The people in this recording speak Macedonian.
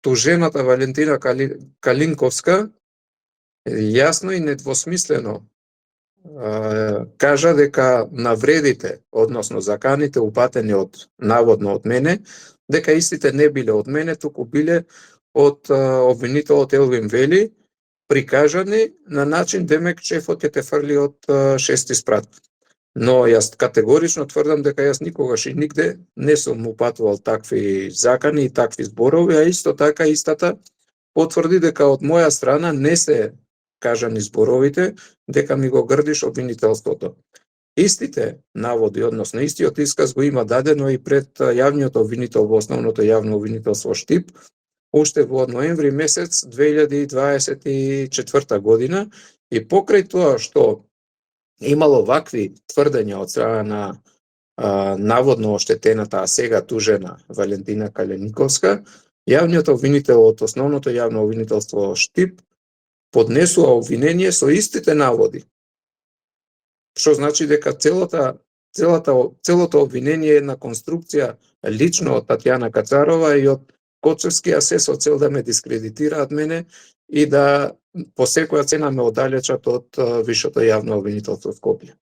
тужената Валентина Калинковска јасно и недвосмислено кажа дека навредите, односно заканите упатени наводно од мене, дека истите не биле од мене, туку биле од обвинителот Елвин Вели, прикажани на начин демек шефот ќе те фрли од шести спрат. Но јас категорично тврдам дека јас никогаш и нигде не сум упатувал такви закани и такви зборови, а исто така истата потврди дека од моја страна не се кажани зборовите, дека ми го грдиш обвинителството. Истите наводи, односно истиот исказ го има дадено и пред јавниот обвинител во основното јавно обвинителство Штип, уште во ноември месец 2024 година, и покрај тоа што имало вакви тврдења од страна на наводно оштетената, а сега тужена Валентина Калинковска, јавниот обвинител од основното јавно обвинителство Штип поднесува обвинение со истите наводи. Што значи дека целото обвинение е една конструкција лично од Татјана Кацарова и од Коцевски, а се со цел да ме дискредитираат мене и да по секоја цена ме оддалечат од Висшето јавно обвинителство в Скопје.